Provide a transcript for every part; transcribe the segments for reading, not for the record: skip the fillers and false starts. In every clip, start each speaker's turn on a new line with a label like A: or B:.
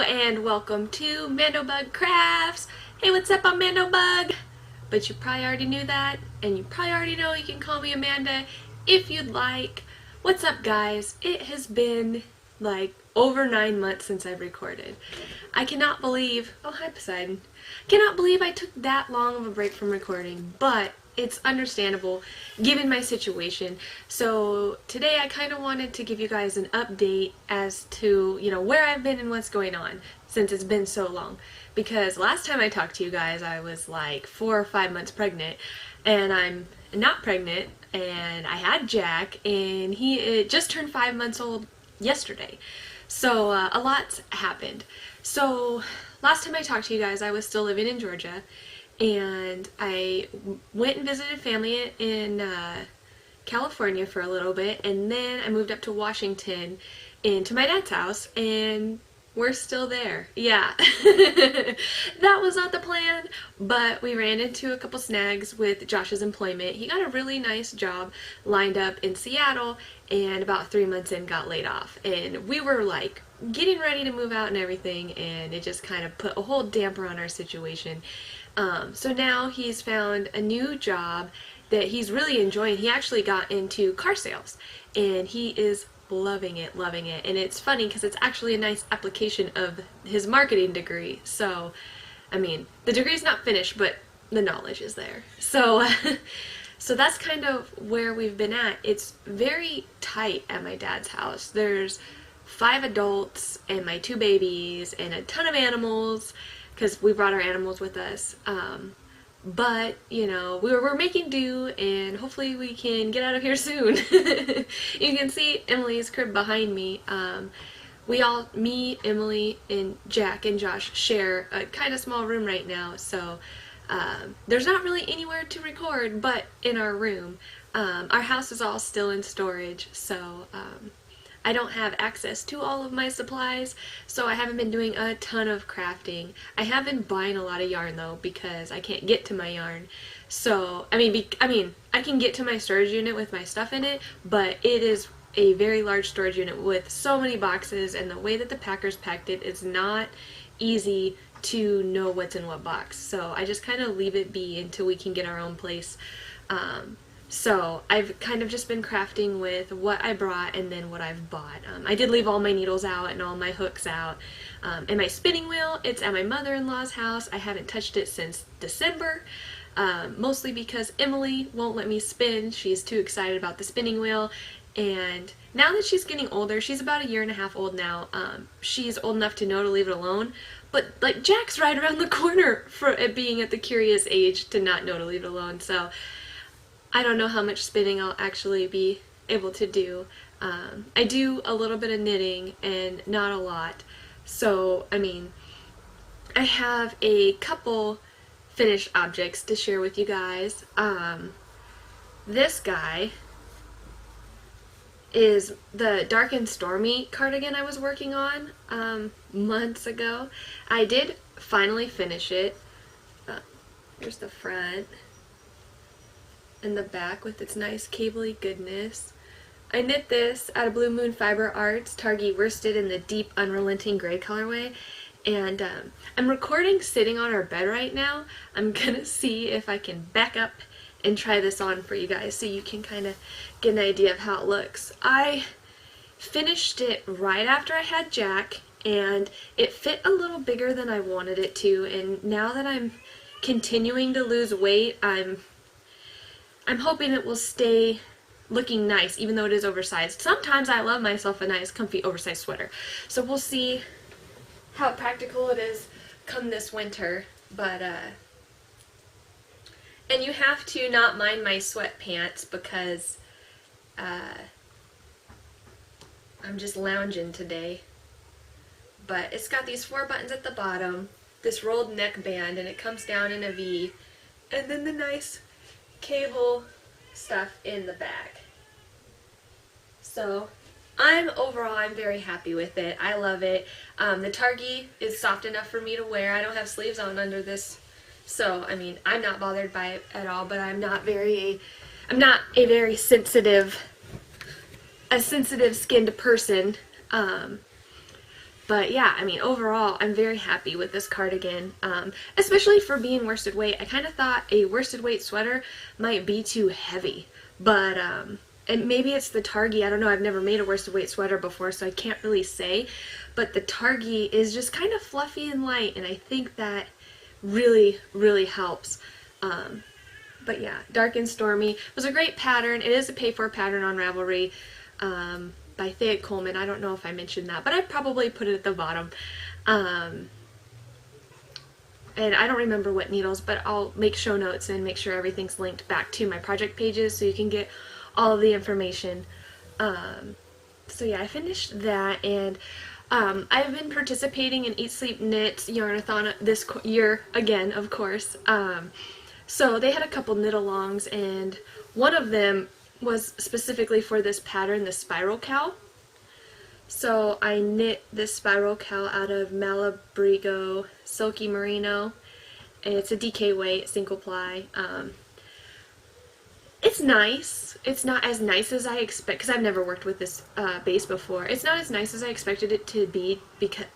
A: and welcome to MandoBug Crafts. Hey, what's up? I'm MandoBug. But you probably already knew that, and you probably already know you can call me Amanda if you'd like. What's up, guys? It has been like over 9 months since I've recorded. I cannot believe, oh hi Poseidon, cannot believe I took that long of a break from recording, but it's understandable given my situation. So today I kind of wanted to give you guys an update as to, where I've been and what's going on since it's been so long. Because last time I talked to you guys I was like 4 or 5 months pregnant, and I'm not pregnant, and I had Jack, and he just turned 5 months old yesterday. So a lot's happened. So last time I talked to you guys I was still living in Georgia, and I went and visited family in California for a little bit, and then I moved up to Washington into my dad's house, and we're still there. Yeah. That was not the plan, but we ran into a couple snags with Josh's employment. He got a really nice job lined up in Seattle, and about 3 months in got laid off. And we were like getting ready to move out and everything, and it just kind of put a whole damper on our situation. So now he's found a new job that he's really enjoying. He actually got into car sales, and he is loving it, loving it. And it's funny because it's actually a nice application of his marketing degree. So, I mean, the degree's not finished, but the knowledge is there. So, so that's kind of where we've been at. It's very tight at my dad's house. There's 5 adults and my 2 babies and a ton of animals, because we brought our animals with us. But, we're making do, and hopefully we can get out of here soon. You can see Emily's crib behind me. Me, Emily, and Jack and Josh share a kind of small room right now, so there's not really anywhere to record but in our room. Our house is all still in storage, so I don't have access to all of my supplies, so I haven't been doing a ton of crafting. I have been buying a lot of yarn though, because I can't get to my yarn. So, I mean, I can get to my storage unit with my stuff in it, but it is a very large storage unit with so many boxes, and the way that the packers packed it is not easy to know what's in what box. So I just kind of leave it be until we can get our own place. So I've kind of just been crafting with what I brought and then what I've bought. I did leave all my needles out and all my hooks out. And my spinning wheel, it's at my mother-in-law's house. I haven't touched it since December, mostly because Emily won't let me spin. She's too excited about the spinning wheel. And now that she's getting older, she's about 1.5 years old now, she's old enough to know to leave it alone. But like Jack's right around the corner for it being at the curious age to not know to leave it alone. So I don't know how much spinning I'll actually be able to do. I do a little bit of knitting and not a lot. So, I mean, I have a couple finished objects to share with you guys. This guy is the Dark and Stormy cardigan I was working on months ago. I did finally finish it. Here's the front and the back with its nice cabley goodness. I knit this out of Blue Moon Fiber Arts, Targhee worsted in the deep unrelenting gray colorway, and I'm recording sitting on our bed right now. I'm gonna see if I can back up and try this on for you guys so you can kind of get an idea of how it looks. I finished it right after I had Jack, and it fit a little bigger than I wanted it to, and now that I'm continuing to lose weight, I'm hoping it will stay looking nice, even though it is oversized. Sometimes I love myself a nice, comfy, oversized sweater. So we'll see how practical it is come this winter. But, and you have to not mind my sweatpants because I'm just lounging today. But it's got these 4 buttons at the bottom, this rolled neckband, and it comes down in a V, and then the nice cable stuff in the back. So overall I'm very happy with it. I love it. The Targhee is soft enough for me to wear. I don't have sleeves on under this, so I mean I'm not bothered by it at all, but I'm not a very sensitive skinned person. But yeah, I mean, overall, I'm very happy with this cardigan, especially for being worsted weight. I kind of thought a worsted weight sweater might be too heavy, but and maybe it's the Targhee. I don't know. I've never made a worsted weight sweater before, so I can't really say. But the Targhee is just kind of fluffy and light, and I think that really, really helps. But yeah, Dark and Stormy was a great pattern. It is a pay-for pattern on Ravelry by Thea Coleman. I don't know if I mentioned that, but I probably put it at the bottom. And I don't remember what needles, but I'll make show notes and make sure everything's linked back to my project pages so you can get all of the information. So yeah, I finished that, and I've been participating in Eat Sleep Knit Yarn-a-thon this year again, of course. So they had a couple knit-alongs, and one of them was specifically for this pattern, the Spiral Cow. So I knit this Spiral Cow out of Malabrigo Silky Merino, and it's a DK weight, single ply. It's nice. It's not as nice as I expect, because I've never worked with this base before. It's not as nice as I expected it to be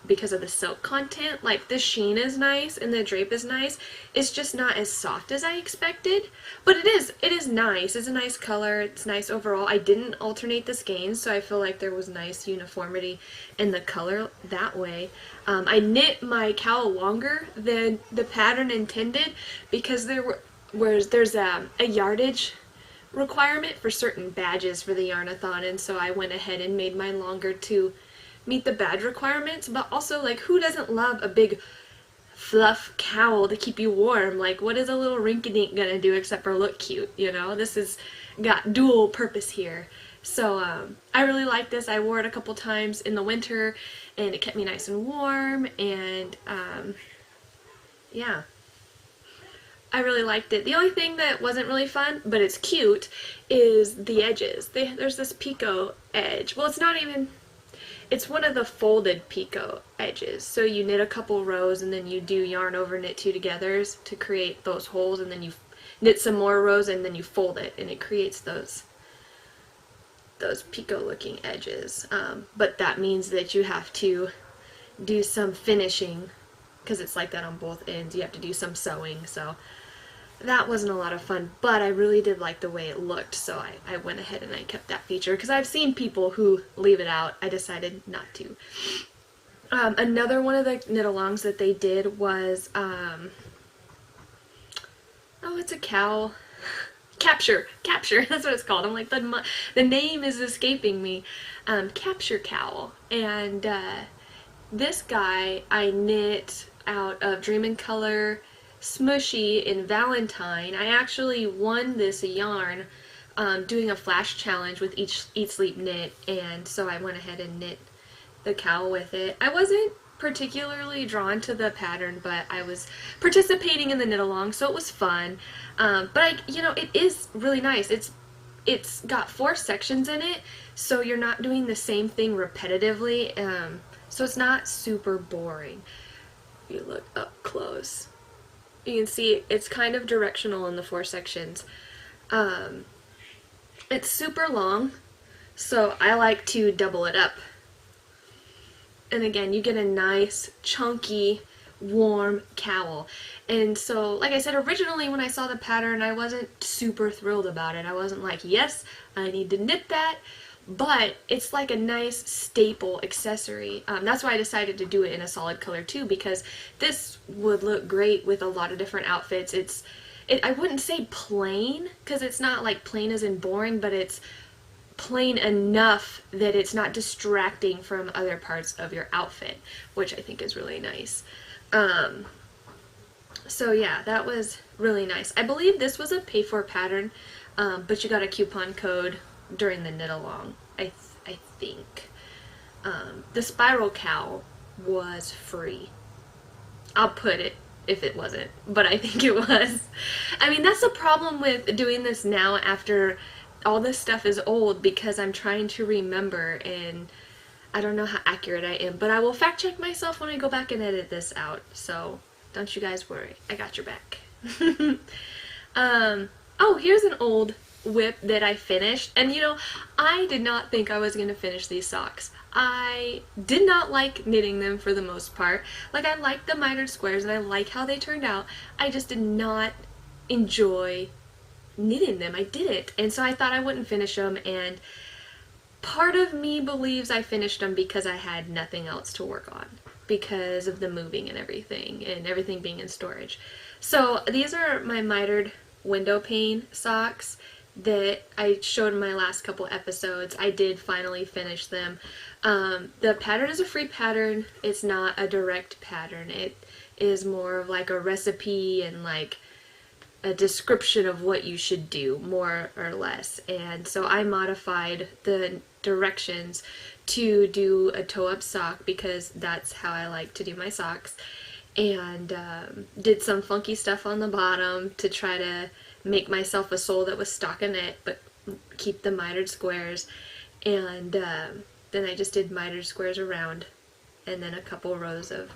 A: because of the silk content. Like, the sheen is nice and the drape is nice. It's just not as soft as I expected. But it is nice. It's a nice color. It's nice overall. I didn't alternate the skeins, so I feel like there was nice uniformity in the color that way. I knit my cowl longer than the pattern intended because there's a yardage requirement for certain badges for the Yarn-a-thon, and so I went ahead and made mine longer to meet the badge requirements. But also, like, who doesn't love a big fluff cowl to keep you warm? Like, what is a little rinky-dink gonna do except for look cute, you know? This has got dual purpose here. So I really like this. I wore it a couple times in the winter and it kept me nice and warm, and yeah, I really liked it. The only thing that wasn't really fun, but it's cute, is the edges. There's this picot edge. Well, it's not even, it's one of the folded picot edges. So you knit a couple rows and then you do yarn over knit two togethers to create those holes, and then you knit some more rows and then you fold it, and it creates those picot looking edges. But that means that you have to do some finishing, because it's like that on both ends. You have to do some sewing, so that wasn't a lot of fun, but I really did like the way it looked, so I went ahead and I kept that feature, because I've seen people who leave it out. I decided not to. Another one of the knit-alongs that they did was, oh, it's a cowl. Capture, that's what it's called. I'm like, the name is escaping me. Capture cowl, and this guy I knit out of Dream in Color Smushy in Valentine. I actually won this yarn doing a flash challenge with Eat Sleep Knit, and so I went ahead and knit the cowl with it. I wasn't particularly drawn to the pattern, but I was participating in the knit along, so it was fun. But you know, it is really nice. It's got 4 sections in it, so you're not doing the same thing repetitively. So it's not super boring. If you look up close, you can see it's kind of directional in the 4 sections. It's super long, so I like to double it up. And again, you get a nice, chunky, warm cowl. And so, like I said, originally when I saw the pattern, I wasn't super thrilled about it. I wasn't like, yes, I need to knit that. But it's like a nice staple accessory. That's why I decided to do it in a solid color too, because this would look great with a lot of different outfits. I wouldn't say plain, because it's not like plain as in boring, but it's plain enough that it's not distracting from other parts of your outfit, which I think is really nice. So yeah, that was really nice. I believe this was a pay-for pattern, but you got a coupon code during the knit along, I think. The Spiral Cowl was free. I'll put it if it wasn't, but I think it was. I mean, that's the problem with doing this now after all this stuff is old, because I'm trying to remember and I don't know how accurate I am, but I will fact check myself when I go back and edit this out, so don't you guys worry. I got your back. Oh, here's an old whip that I finished. And you know, I did not think I was going to finish these socks. I did not like knitting them for the most part. Like, I liked the mitered squares and I like how they turned out. I just did not enjoy knitting them. I didn't. And so I thought I wouldn't finish them, and part of me believes I finished them because I had nothing else to work on because of the moving and everything being in storage. So these are my mitered Windowpane socks that I showed in my last couple episodes. I did finally finish them. The pattern is a free pattern. It's not a direct pattern. It is more of like a recipe and like a description of what you should do, more or less. And so I modified the directions to do a toe-up sock because that's how I like to do my socks, and did some funky stuff on the bottom to try to make myself a sole that was stockinette but keep the mitered squares, and then I just did mitered squares around, and then a couple rows of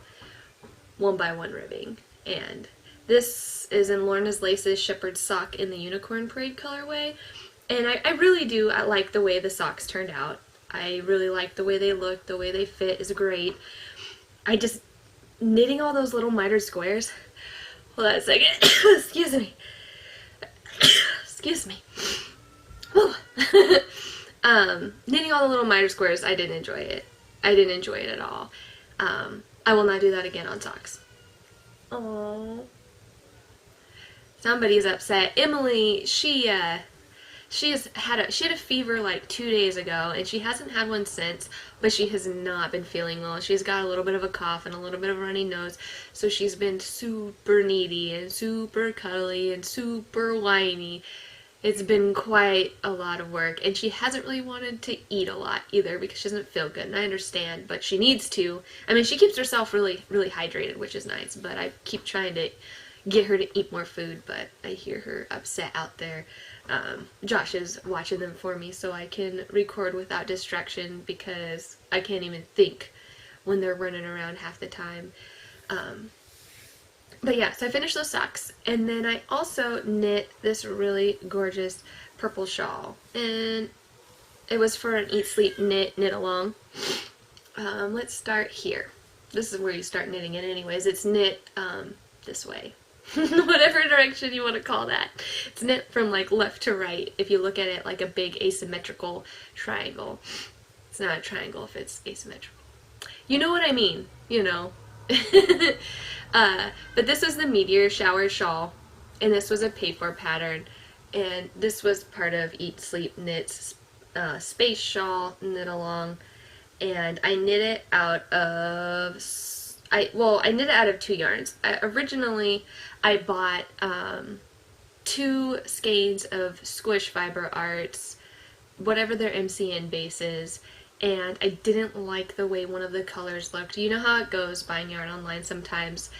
A: 1x1 ribbing. And this is in Lorna's Lace's Shepherd's Sock in the Unicorn Parade colorway, and I really do. I like the way the socks turned out. I really like the way they look. The way they fit is great. I just, knitting all those little mitered squares. Hold on a second. Excuse me. Excuse me. Knitting all the little mitered squares, I didn't enjoy it. I didn't enjoy it at all. I will not do that again on socks. Oh, somebody's upset. Emily, she had a fever like 2 days ago, and she hasn't had one since, but she has not been feeling well. She's got a little bit of a cough and a little bit of a runny nose, so she's been super needy and super cuddly and super whiny. It's been quite a lot of work, and she hasn't really wanted to eat a lot either because she doesn't feel good, and I understand, but she needs to. I mean, she keeps herself really, really hydrated, which is nice, but I keep trying to get her to eat more food, but I hear her upset out there. Josh is watching them for me so I can record without distraction because I can't even think when they're running around half the time. But yeah, so I finished those socks, and then I also knit this really gorgeous purple shawl, and it was for an Eat, Sleep, Knit Along. Let's start here. This is where you start knitting it anyways. It's knit this way. Whatever direction you want to call that. It's knit from like left to right if you look at it like a big asymmetrical triangle. It's not a triangle if it's asymmetrical. You know what I mean, you know. But this was the Meteor Shower Shawl, and this was a pay-for pattern, and this was part of Eat, Sleep, Knit's Space Shawl Knit Along, and I knit it out of, I knit it out of 2 yarns. Originally, I bought 2 skeins of Squish Fiber Arts, whatever their MCN base is, and I didn't like the way one of the colors looked. You know how it goes buying yarn online sometimes.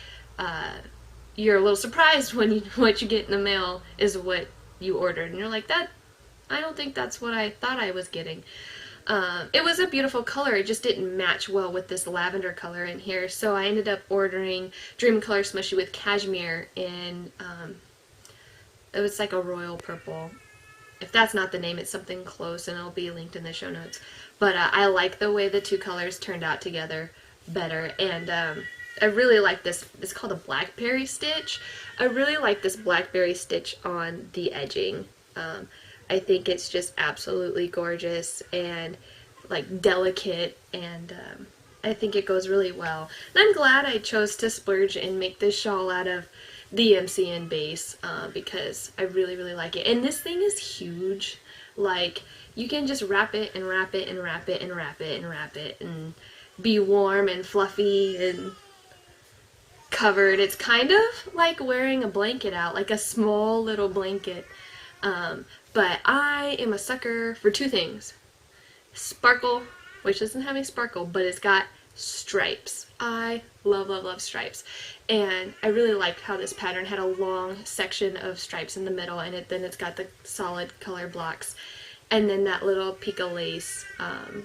A: You're a little surprised when what you get in the mail is what you ordered, and you're like, I don't think that's what I thought I was getting. It was a beautiful color, it just didn't match well with this lavender color in here, so I ended up ordering Dream Color Smushy with Cashmere in, it was like a royal purple. If that's not the name, it's something close, and it'll be linked in the show notes. But I like the way the 2 colors turned out together better, and I really like this. It's called a blackberry stitch. I really like this blackberry stitch on the edging. I think it's just absolutely gorgeous and like delicate, and I think it goes really well. And I'm glad I chose to splurge and make this shawl out of the MCN base because I really, really like it. And this thing is huge. Like, you can just wrap it and wrap it and wrap it and wrap it and wrap it and be warm and fluffy and covered. It's kind of like wearing a blanket out, like a small little blanket. But I am a sucker for 2 things. Sparkle, which doesn't have any sparkle, but it's got stripes. I love, love, love stripes. And I really liked how this pattern had a long section of stripes in the middle, and then it's got the solid color blocks. And then that little pico lace. I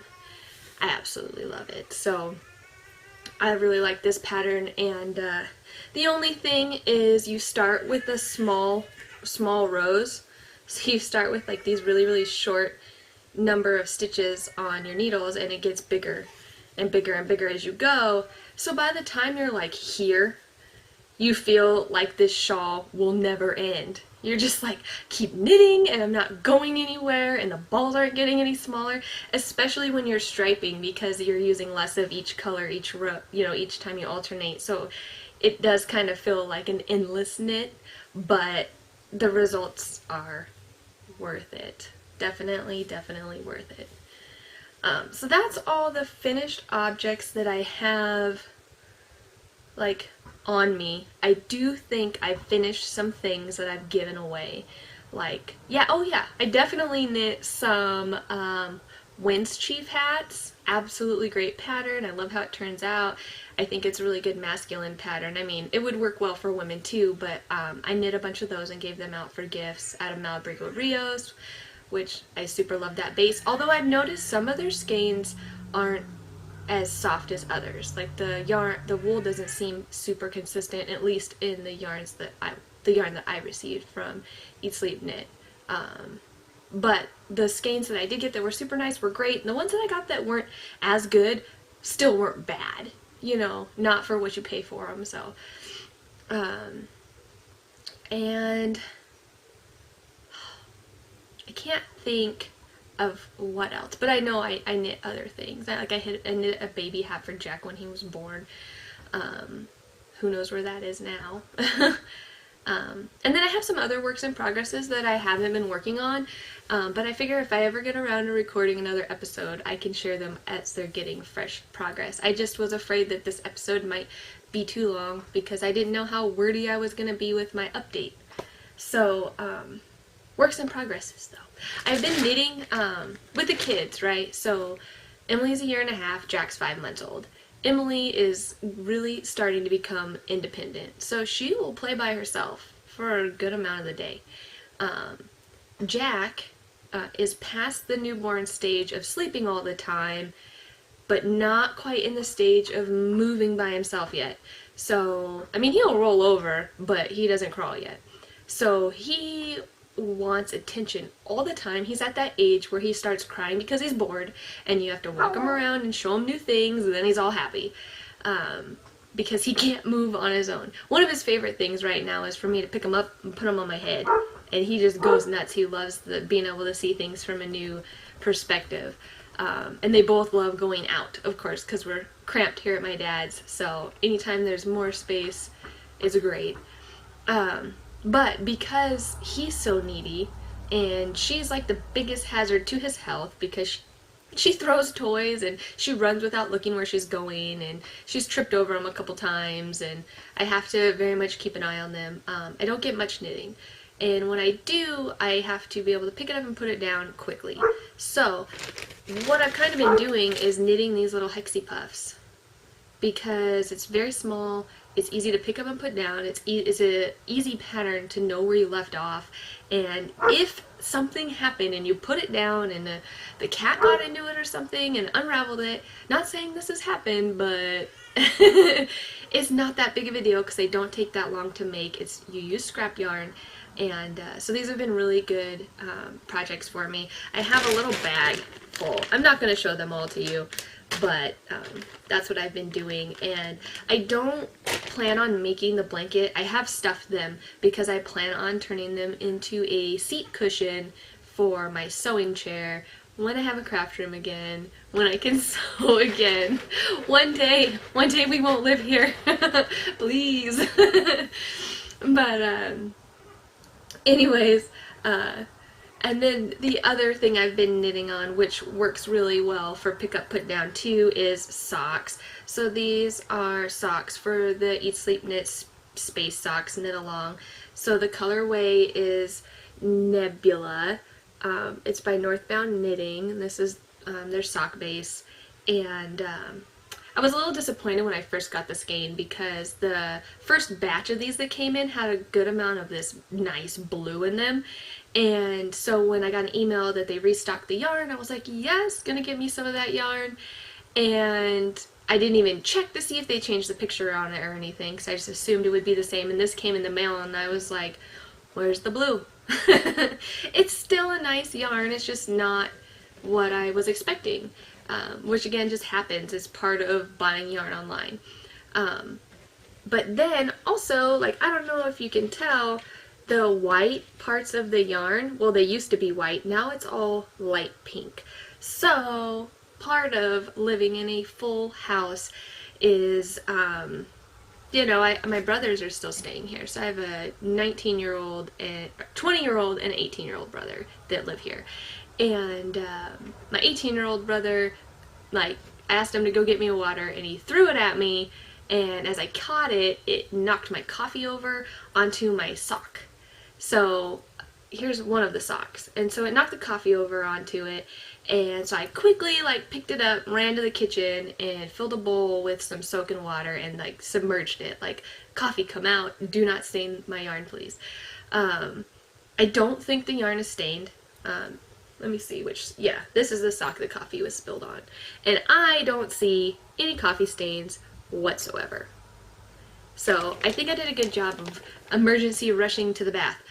A: absolutely love it. So I really like this pattern, and the only thing is you start with the small rows. So you start with like these really, really short number of stitches on your needles, and it gets bigger and bigger and bigger as you go. So by the time you're like here, you feel like this shawl will never end. You're just like, keep knitting and I'm not going anywhere and the balls aren't getting any smaller, especially when you're striping because you're using less of each color each row, you know, each time you alternate. So it does kind of feel like an endless knit, but the results are worth it. Definitely, definitely worth it. So that's all the finished objects that I have like on me. I do think I finished some things that I've given away. Like, yeah, oh yeah, I definitely knit some Winds Chief hats. Absolutely great pattern. I love how it turns out. I think it's a really good masculine pattern. I mean, it would work well for women too, but I knit a bunch of those and gave them out for gifts out of Malabrigo Rios, which I super love that base. Although I've noticed some of their skeins aren't as soft as others. Like the wool doesn't seem super consistent, at least in the yarn that I received from Eat Sleep Knit. But the skeins that I did get that were super nice were great, and the ones that I got that weren't as good still weren't bad. You know, not for what you pay for them. So, and I can't think of what else, but I know I knit other things. I knit a baby hat for Jack when he was born. Who knows where that is now. And then I have some other works in progresses that I haven't been working on, but I figure if I ever get around to recording another episode, I can share them as they're getting fresh progress. I just was afraid that this episode might be too long because I didn't know how wordy I was going to be with my update. So, works in progresses though. I've been knitting with the kids, right? So Emily's a year and a half, Jack's 5 months old. Emily is really starting to become independent, so she will play by herself for a good amount of the day. Jack is past the newborn stage of sleeping all the time, but not quite in the stage of moving by himself yet. So, I mean, he'll roll over, but he doesn't crawl yet. So he wants attention all the time. He's at that age where he starts crying because he's bored, and you have to walk him around and show him new things, and then he's all happy because he can't move on his own. One of his favorite things right now is for me to pick him up and put him on my head, and he just goes nuts. He loves being able to see things from a new perspective. And they both love going out, of course, because we're cramped here at my dad's, so anytime there's more space is great. But because he's so needy, and she's like the biggest hazard to his health because she throws toys and she runs without looking where she's going, and she's tripped over them a couple times, and I have to very much keep an eye on them. I don't get much knitting, and when I do, I have to be able to pick it up and put it down quickly. So what I've kind of been doing is knitting these little hexie puffs because it's very small. It's easy to pick up and put down. It's an easy pattern to know where you left off. And if something happened and you put it down and the cat got into it or something and unraveled it, not saying this has happened, but it's not that big of a deal because they don't take that long to make. You use scrap yarn. And so these have been really good projects for me. I have a little bag full. I'm not going to show them all to you, but that's what I've been doing. And I don't plan on making the blanket. I have stuffed them because I plan on turning them into a seat cushion for my sewing chair when I have a craft room again, when I can sew again. One day we won't live here, please. But anyways, and then the other thing I've been knitting on, which works really well for pick up put down too, is socks. So these are socks for the Eat Sleep Knit Space Socks Knit Along. So the colorway is Nebula. It's by Northbound Knitting. This is their sock base, and I was a little disappointed when I first got the skein because the first batch of these that came in had a good amount of this nice blue in them. And so when I got an email that they restocked the yarn, I was like, yes, gonna give me some of that yarn. And I didn't even check to see if they changed the picture on it or anything because I just assumed it would be the same. And this came in the mail and I was like, where's the blue? It's still a nice yarn, it's just not what I was expecting, which again just happens as part of buying yarn online. But then also, like, I don't know if you can tell, the white parts of the yarn, well, they used to be white, now it's all light pink. So part of living in a full house is, you know, my brothers are still staying here. So I have a 19-year-old and 20-year-old and an 18-year-old brother that live here. And my 18-year-old brother, like, I asked him to go get me a water and he threw it at me, and as I caught it, it knocked my coffee over onto my sock. So here's one of the socks. And so it knocked the coffee over onto it, and so I quickly, like, picked it up, ran to the kitchen, and filled a bowl with some soaking water and, like, submerged it. Like, coffee, come out. Do not stain my yarn, please. I don't think the yarn is stained. Let me see which, yeah, this is the sock the coffee was spilled on. And I don't see any coffee stains whatsoever. So I think I did a good job of emergency rushing to the bath.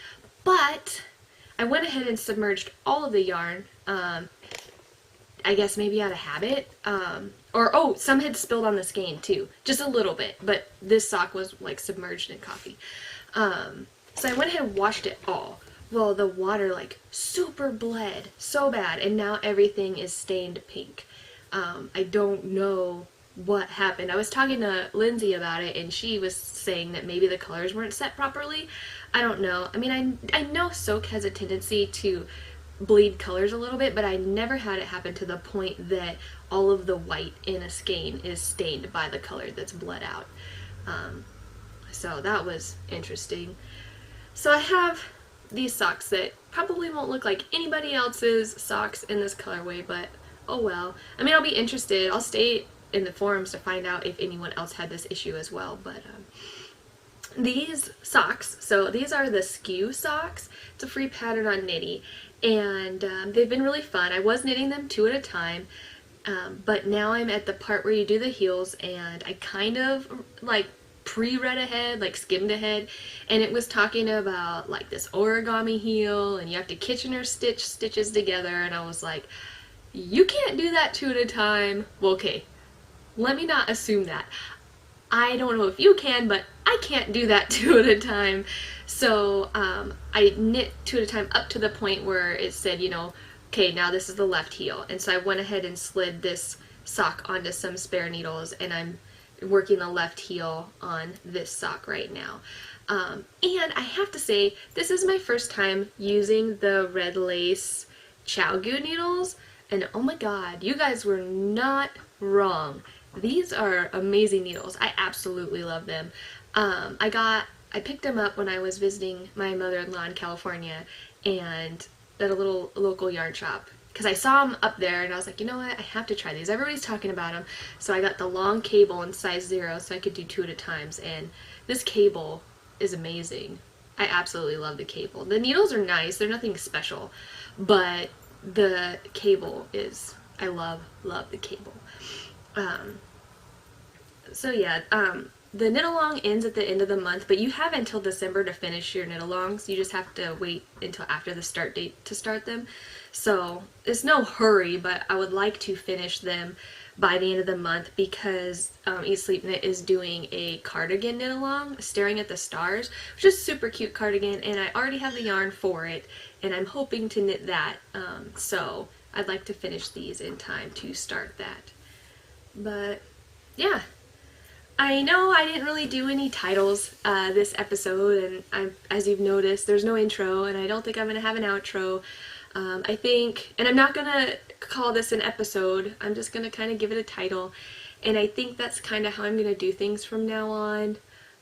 A: But I went ahead and submerged all of the yarn, I guess maybe out of habit, oh, some had spilled on the skein too, just a little bit, but this sock was like submerged in coffee. So I went ahead and washed it all. Well, the water like super bled so bad, and now everything is stained pink. I don't know what happened. I was talking to Lindsay about it, and she was saying that maybe the colors weren't set properly. I don't know. I mean, I know soak has a tendency to bleed colors a little bit, but I never had it happen to the point that all of the white in a skein is stained by the color that's bled out. So that was interesting. So I have these socks that probably won't look like anybody else's socks in this colorway, but oh well. I mean, I'll be interested. I'll stay in the forums to find out if anyone else had this issue as well, but these socks, so these are the Skew socks. It's a free pattern on Knitty, and they've been really fun. I was knitting them 2 at a time, but now I'm at the part where you do the heels, and I kind of like pre-read ahead, like skimmed ahead, and it was talking about like this origami heel, and you have to Kitchener stitch stitches together, and I was like, you can't do that 2 at a time. Well, okay, let me not assume that. I don't know if you can, but I can't do that 2 at a time. So I knit 2 at a time up to the point where it said, you know, okay, now this is the left heel. And so I went ahead and slid this sock onto some spare needles, and I'm working the left heel on this sock right now. And I have to say, this is my first time using the red lace Chow Goo needles, and oh my god, you guys were not wrong. These are amazing needles. I absolutely love them. I picked them up when I was visiting my mother-in-law in California, and at a little local yarn shop, because I saw them up there and I was like, you know what, I have to try these. Everybody's talking about them. So I got the long cable in size 0 so I could do 2 at a time, and this cable is amazing. I absolutely love the cable. The needles are nice, they're nothing special, but the cable is, I love the cable. So yeah, the knit along ends at the end of the month, but you have until December to finish your knit alongs. You just have to wait until after the start date to start them. So it's no hurry, but I would like to finish them by the end of the month, because Eat Sleep Knit is doing a cardigan knit along, Staring at the Stars, which is a super cute cardigan, and I already have the yarn for it, and I'm hoping to knit that. So I'd like to finish these in time to start that. But yeah, I know I didn't really do any titles this episode, and as you've noticed, there's no intro, and I don't think I'm going to have an outro. I think, and I'm not going to call this an episode, I'm just going to kind of give it a title, and I think that's kind of how I'm going to do things from now on.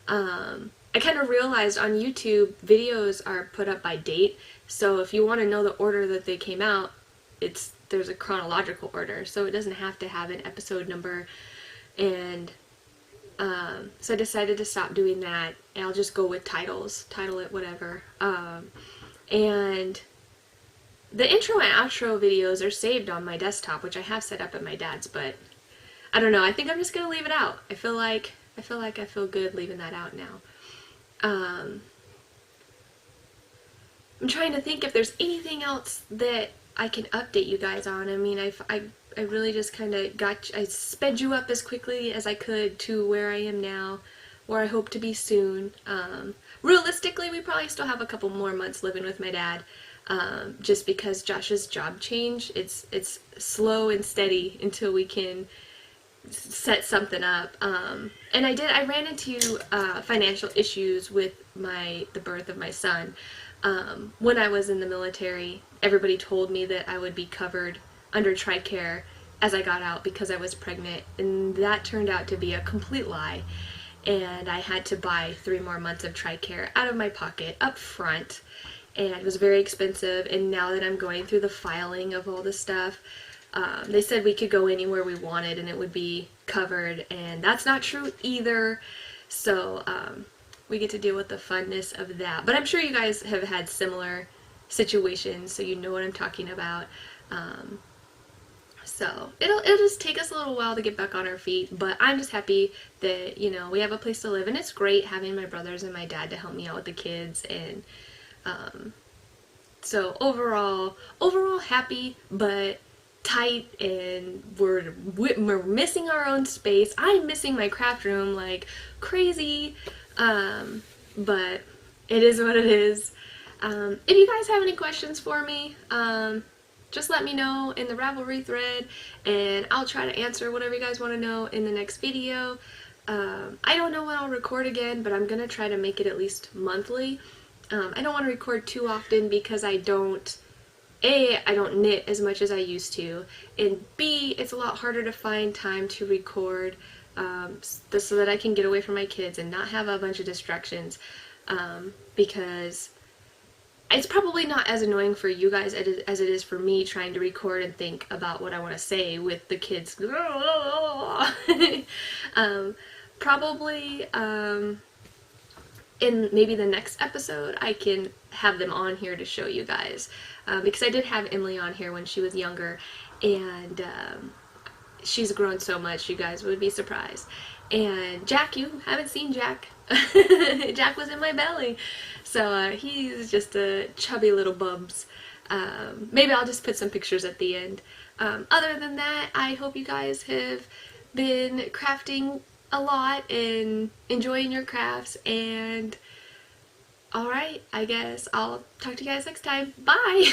A: I kind of realized on YouTube, videos are put up by date, so if you want to know the order that they came out, there's a chronological order, so it doesn't have to have an episode number, and so I decided to stop doing that, and I'll just go with titles, title it whatever. And the intro and outro videos are saved on my desktop, which I have set up at my dad's, but I don't know, I think I'm just gonna leave it out. I feel good leaving that out now. I'm trying to think if there's anything else that I can update you guys on. I mean, I really just kind of I sped you up as quickly as I could to where I am now, where I hope to be soon. Realistically, we probably still have a couple more months living with my dad, just because Josh's job change, it's slow and steady until we can set something up. And I ran into financial issues with the birth of my son. When I was in the military, everybody told me that I would be covered under TRICARE as I got out because I was pregnant, and that turned out to be a complete lie. And I had to buy 3 more months of TRICARE out of my pocket up front, and it was very expensive. And now that I'm going through the filing of all the stuff, they said we could go anywhere we wanted and it would be covered, and that's not true either. So we get to deal with the funness of that. But I'm sure you guys have had similar situations, so you know what I'm talking about. So it'll just take us a little while to get back on our feet, but I'm just happy that, you know, we have a place to live, and it's great having my brothers and my dad to help me out with the kids. And so overall happy, but tight, and we're missing our own space. I'm missing my craft room like crazy, but it is what it is. If you guys have any questions for me, just let me know in the Ravelry thread, and I'll try to answer whatever you guys want to know in the next video. I don't know when I'll record again, but I'm gonna try to make it at least monthly. I don't want to record too often because I don't knit as much as I used to, and B, it's a lot harder to find time to record so that I can get away from my kids and not have a bunch of distractions, because it's probably not as annoying for you guys as it is for me trying to record and think about what I want to say with the kids. Probably in maybe the next episode I can have them on here to show you guys, because I did have Emily on here when she was younger, and she's grown so much, you guys would be surprised. And Jack, you haven't seen Jack. Jack was in my belly, so he's just a chubby little bubs. Maybe I'll just put some pictures at the end. Other than that, I hope you guys have been crafting a lot and enjoying your crafts, and alright, I guess I'll talk to you guys next time. Bye!